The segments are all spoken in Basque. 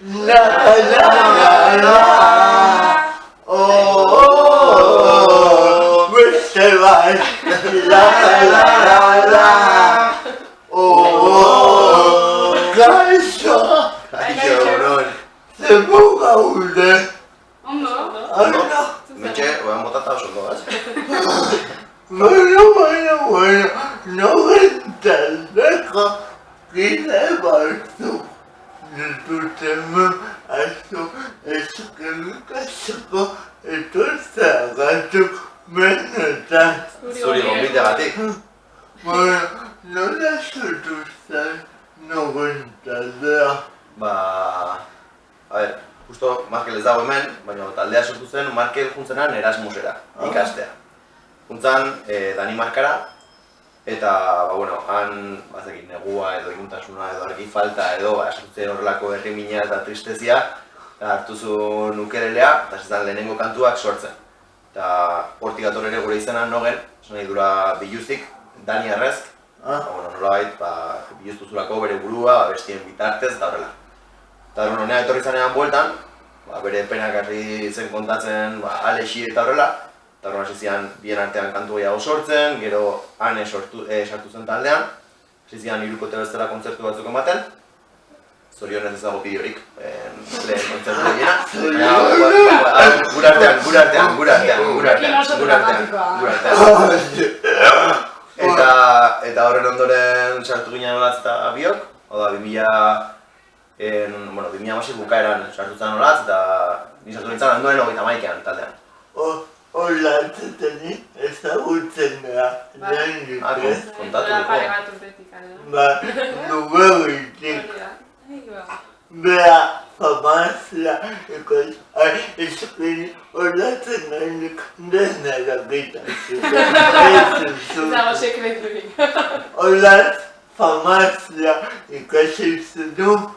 la la la. Oh, beste bat, la la la. Oh, gaixo. Egunon. Zemu gaude. Ondo. Arna. Mentxe, oan botata oso ondo, ez? Bueno, noventaldeko kide batzuk dituzten asko eskerrik asko etortzeagatik benetan. Zuri gonbiteagatik. Bueno, nola sortu zen noventaldea? A ver, justo Markel ez dago hemen, baina taldea sortu zen Markel juntzenan Erasmusera, ikastea. Juntzan Danimarkara, eta, han, bazekin, negua edo ikuntasuna edo argi falta edo, esatzen horrelako herrimina eta tristezia, hartu zuen ukelelea, eta zizan lehenengo kantuak sortzen. Eta hortik ator ere gure izena nogen, esan nahi dura biluzik, Dani Arrezk, nolabait, biluztu zulako bere burua, bestien bitartez eta horrela. Eta honea etorri zanean bueltan, bere penak harri zen kontatzen Alexi eta horrela, eta horren hasi zian bien artean kantu gehiago sortzen, gero han sartu zen taldean, hasi zian hirukote bestela kontzertu batzuk ematen, zorionez ez dago bideorik, lehen kontzertu egiena, gure artean. Eta horren ondoren sartu ginen Olatz eta biok, hau da 2016 bukaeran sartu zen Olatz eta ni sartu nintzen handoen 31ean taldean. Olatz eta ni ezagutzen gara, lehenik ez? Kontatu Pare dugu. bat urtetik, Nubegitik. Bea famazia eskeri olatzen gainik dena egiten dago sekreturik. Olatz famazia ikasi zenu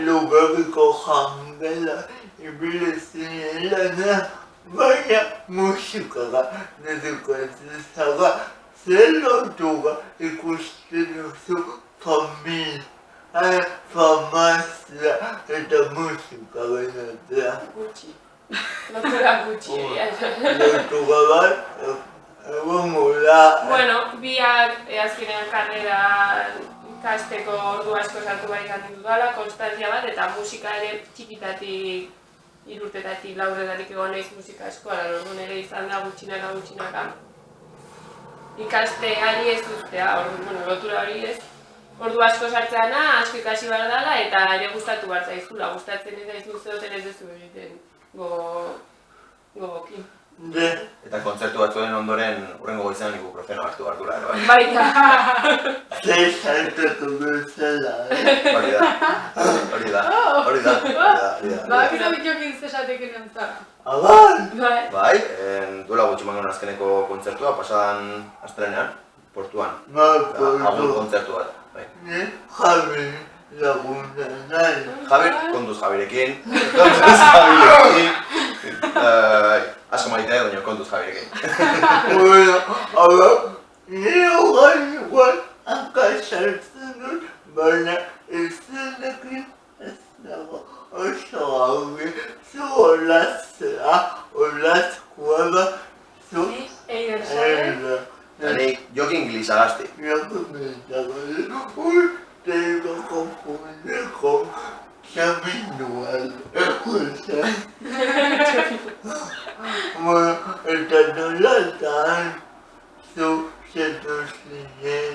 Lubegiko jangela ibili zinen lana, baina musikara neduko ezaga zer lotuga ikusten duzu familia. Famazia eta musika benatzea. Gutxi. Lotura gutxi. Lotuga bat, egongo da. Bueno, biak azkenean karrera ikasteko ordu asko sartu barik handik dudala, konstantzia bat, eta musika ere txikitatik, 3 urtetatik 4 urtetatik egon naiz musika eskolan, orduan ere izan da gutxinaka. Ikasteari ez duztea, lotura hori ez. Ordu asko sartzeana, asko ikasi behar dela, eta ere gustatu behar zaizula, gustatzen ez daizu zeoten ez duzu egiten gogokin. Eta kontzertu batzuen ondoren hurrengo goizean ibuprofeno hartu behar dula ere bai. Baita. Zer saltatu bezala, Hori da. Bakita bitiokin zesateken entzara. Aban! Bai, duela gutxi mangon azkeneko kontzertua, pasadan astelenean, portuan. Agur kontzertu bat. Javi laguna nahi. Javier, kontuz Javierekin. Asko maite, baina kontuz Javierekin. Bueno, hau, nire igual akasartzen dut, baina ezenekin ez dago oso gaude, zu olazkoa da, zu Eider Ni jokin inglesa gazti. Tengo confundido Sabinual. Bueno, eta nolatan zu zetu zinen.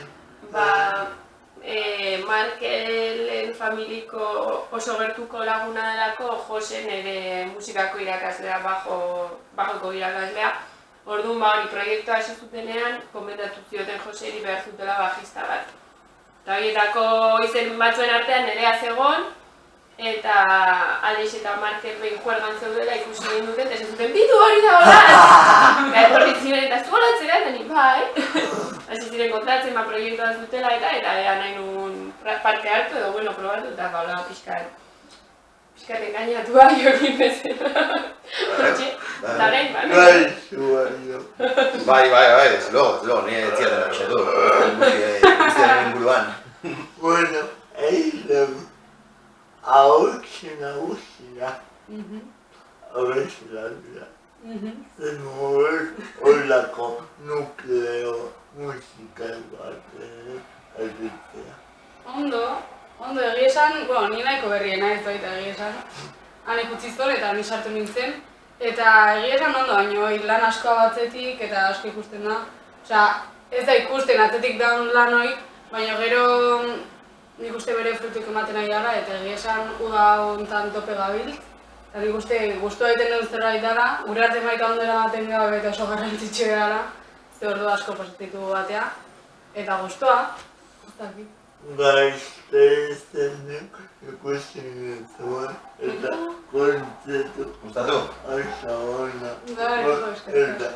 Markelen familiko oso gertuko laguna delako Josen ere musikako irakaslea, bajoko irakaslea. Orduan hori proiektua hasi zutenean, komentatu zioten Joseri behar zutela bajista bat. Eta horietako izen batzuen artean nerea zegoen, eta Alex eta Markel behin juergan zeudela ikusi egin duten, eta esan zuten, bitu hori da Olatz! Eta etorri ziren eta zu Olatzera, eta ni bai. Hasi ziren kontratzen proiektua zutela eta ea nahi nuen parte hartu edo probatu eta hola pixkat engainatua jokin bezala. Eta orain, Bai, desde luego, ni etziaten abixetu, guztiaren inguruan. Bueno, Ahotsi nagusia. Abeslaria. Zen horrelako nukleo musikal bat aditzea. Ondo egia esan, ni nahiko berriena ez baita egia esan. Han ikutzi zuen eta ni sartu nintzen. Eta egia esan ondo, baino lan asko batzetik eta asko ikusten da. Osea, ez da ikusten atzetik daun lan hori, baina gero nik uste bere frutuk ematen ari dela eta egia esan uda hontan tope gabiltz. Eta nik uste gustua egiten dut zerbait dela, gure arte baita ondo eramaten gara eta oso garrantzitsu dela. Ze ordu asko pasatzen batea. Eta gustua, ez dakit. Gaizte izenek ikusten zuen eta kontzertu Gustatu? oso ona. Eskerrik Eta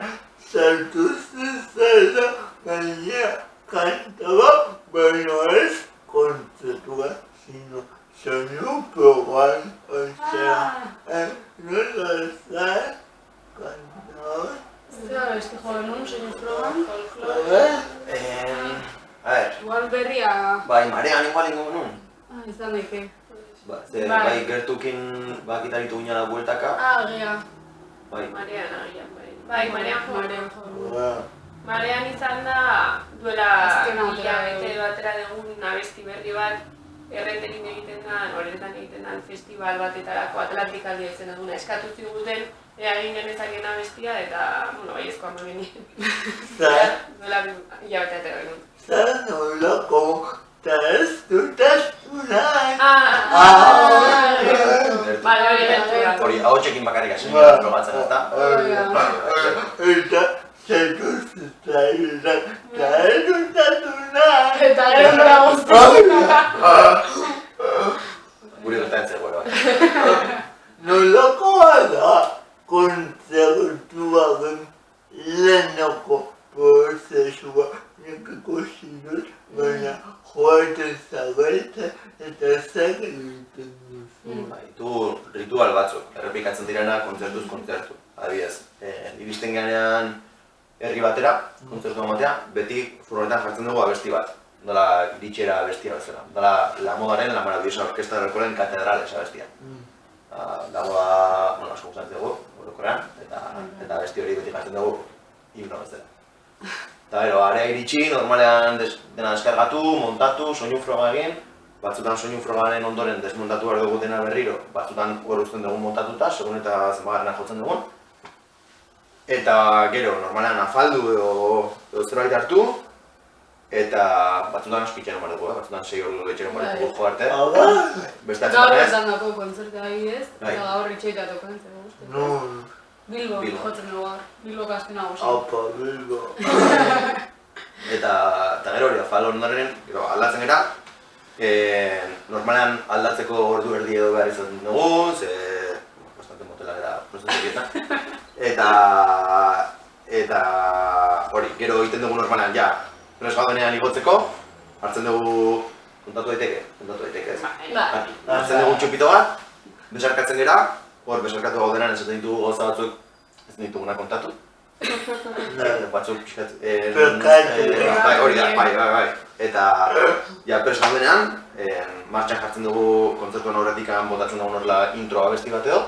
sartu zizela gainera kantaba, baina ez kontzertua, sino soinu proban, osea, nola ezan kantaba. Zer beste jo genuen, soinu proban? A ver, Igual berria... bai, marean igual ingo nuen. Izan daike. Bai, gertukin bakitaritu ginala bueltaka. Egia. Bai, Marean agian, bai. Bai, Marean jo. Marean jo. Marean izan da, duela Azkena atera hilabete edo atera dugun abesti berri bat, errenterin egiten da, horretan egiten da festival batetarako Atlantikaldia izen duguna. Eskatu ziguten, egin genezakeen abestia eta, bai ezkoa magenien. Duela hilabete atera genuen. Zan nolako eta ez dutasunan. Bale, hori gertu da. hori, ahotsekin bakarrik hasi gara probatzen, ezta? Eta zaitu zitzaidan eta ez dutasunan. Eta gero nola guzti. Guri gertatzen zegoen, Nolakoa da kontzertuaren lehenoko prozesua nik ikusi dut, baina joaten zabaltzen eta zer egiten duzu. Bai, du ritual batzuk, errepikatzen direna kontzertuz kontzertu. Adibidez, iristen ganean herri batera, kontzertu ematea, beti furgonetan jartzen dugu abesti bat. Dala iritxera abestia bezala. Dala La Modaren, La Maravillosa Orkesta de Rekolen Katedrales abestia. Dagoa, asko gustatzen dugu, orokorrean, eta abesti hori beti jartzen dugu himno bezala. Eta gero, area iritsi, normalean dena deskargatu, montatu, soinu froga egin, batzutan soinu frogaren ondoren desmontatu behar dugu dena berriro, batzutan hor uzten dugu montatuta, segun eta zenbagarrena jotzen dugun. Eta gero, normalean afaldu edo zerbait hartu, eta batzutan aspitxeron behar dugu, batzutan 6 ordu etxeron behar dugu jo arte. Beste Gaur atzutan ez? esan dako kontzertu adibidez, Bai. eta gaur itxoitatu kontzertu guzti. Non, Bilbo Bilbo. jotzen dugu gaur. Bilbo kasten nagusi. apa Bilbo. Eta gero hori, afal ondoren, gero aldatzen gara, normalean aldatzeko ordu erdi edo behar izan dugu, bastante motela gara prozesu horietan. Eta hori, gero egiten dugu normalean, ja, prest gaudenean igotzeko, hartzen dugu, kontatu daiteke ez? Bai. Hartzen dugu txupito bat, besarkatzen gara, hor besarkatu gaudenan esaten ditugu gauza batzuk ez dituguna kontatu. Batzuk pixkat... Bai, hori da, bai. Eta, ja, prest gaudenean, martxan jartzen dugu kontzertuen aurretik botatzen dugu horrela intro abesti bat edo,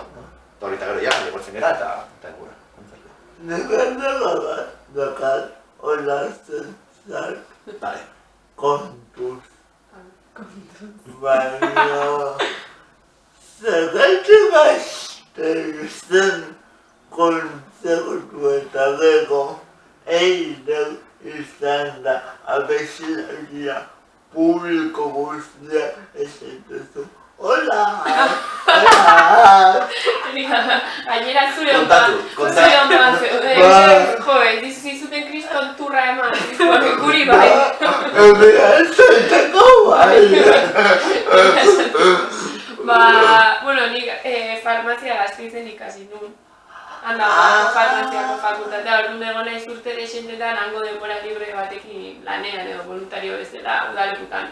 eta hori eta gero ja, legotzen gara eta egura, kontzertua. Nekandela bat, dakar, olazten zak, Bale. kontuz. Baina, zergatik azten kontzertu eta gero, eider izan da abeslaria publiko guztia esaituzu. Hola! Gainera zure Kontatu, kontatu. Zure ondoan zeuden. Jo, dizuzuten kriston turra eman, guri bai. Ebea zaiteko bai! Bueno, nik farmazia Gasteizen ikasi nuen. Handago farmaziako fakultatea, orduan egon naiz urte desentetan hango denbora libre batekin lanean edo voluntario bezala udalekutan.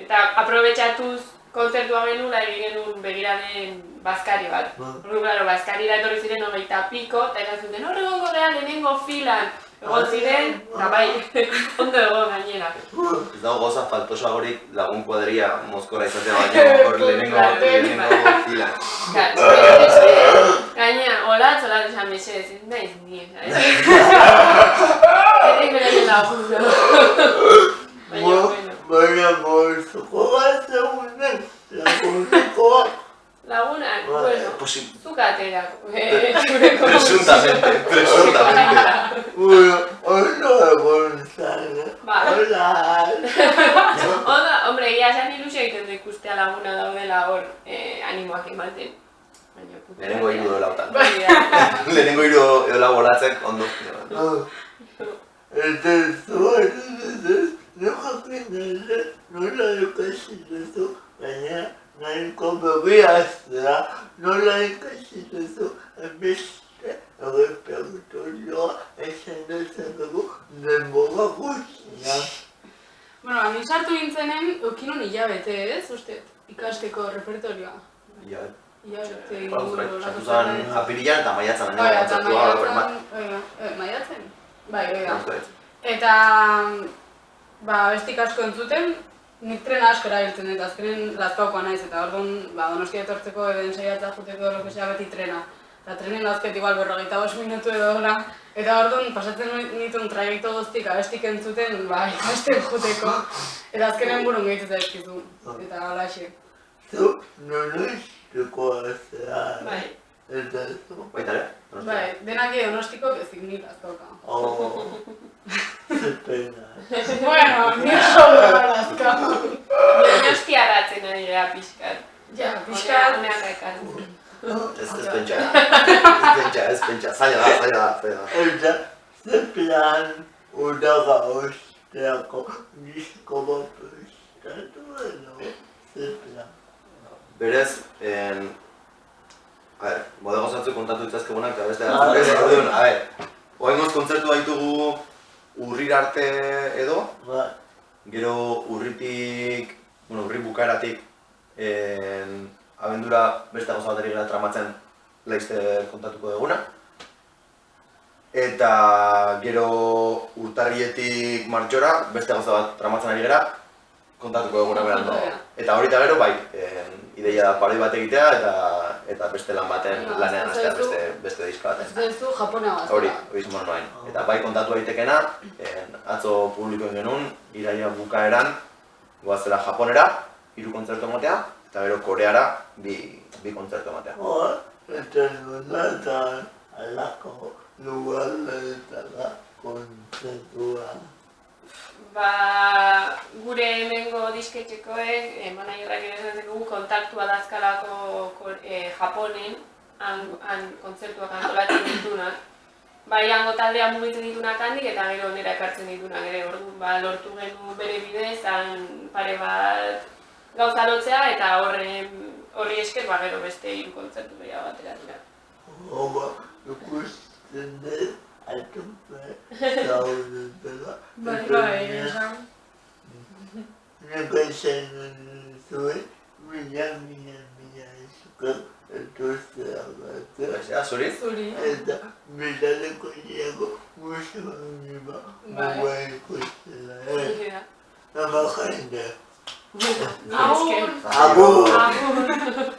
Eta aprobetxatuz kontzertua genula egin genuen begiraden bazkari bat. Orduan, claro, bazkarira etorri ziren 20 piko, eta esan zuten, hor egongo gehan lehenengo filan. Egon ziren, eta bai, ondo egon gainera. Ez dago goza faltosagorik lagun kuadria mozkorra izatea baina hor lehenengo fila. Gainera, olatz esan mesedez, ez naiz nien, Erik beraien lagun. Baina, bueno. Baina bolsoko bat zegoen, laguneko. Lagunak, bueno, zuk aterako. Presuntamente. Bueno, ondo egon zan, hola. Oda, hombre, egia esan ilusio egiten du ikustea laguna daudela hor animoak ematen. Lehenengo hiru edo lautan. Lehenengo hiru edo lau olatzek ondo. Eta zuen, nola ikasitezu, baina nahiko begiaztea, nola ikasitezu, beste repertorioa esan dezakegu denbora guztian. Bueno, ni sartu nintzenen, eukinon hilabete ez, uste, ikasteko repertorioa. Hilabete inguru. Sartu zen apirilan eta maiatzan Maiatzen? Bai, eta bestik asko entzuten, nik trena asko erabiltzen dut, azkenen Lazkaokoa naiz, eta orduan Donostia etortzeko edo ensaiatza juteko lokesea beti trena. Eta trenen dazket igual 45 minutu edo hola, eta orduan pasatzen nituen traiektu guztik abestik entzuten ikasten juteko. Eta azkenen burun gehitu zaizkizu, eta halaxe. Zu, Donostiko azera. Bai. Eta zu. Baita ere? Bai, denak Donostiko ezik nik Lazkaoka. Ze pena. Bueno, nire sobra Lazkaoka. Donosti harratzen ari gara pixkat. Ja, pixkat. Honeak ekartzen. Ez pentsa, zaila da. Eta ze plan udara osteako disko bat prestatu edo? Ze plan? Berez, bodego zatzuk kontatu itzazkegunak eta beste gatzuk. Oaingoz kontzertu baitugu urrir arte edo, gero urri bukaeratik abendura beste gauza bat ari gara tramatzen Leicester kontatuko duguna. Eta gero urtarrietik martxora beste gauza bat tramatzen ari gara kontatuko duguna berando. Eta hori eta gero bai, ideia da paroi bat egitea eta beste lan baten lanean hastea beste diska baten. Ez duzu Japona bat. Hori izan noain. Eta bai kontatu daitekena, atzo publikoen genuen, iraila bukaeran goazela Japonera, 3 kontzertu ematea, eta gero Koreara 2 kontzertu ematea. Eta nolatan alako lugarretara kontzertua. Gure hemengo disketxekoek, managerrak ere dugu kontaktua dazkalako Japonen, han kontzertuak antolatzen ditunak. Bai, hango taldea mugitzen ditunak handik eta gero nera ekartzen ditunak ere, orduan lortu genuen bere bidez, han pare bat gauza lotzea eta horri esker gero beste 3 kontzertu gehiago batera dira. Ikusten dut, atupe, zaudetela. Bai, esan. Nego esan zuen, mila esker etuztea bat. Zuri? Zuri. Eta bilaleko niago musika nima muga ikustela. Nama jende. Agur! Agur! Agur!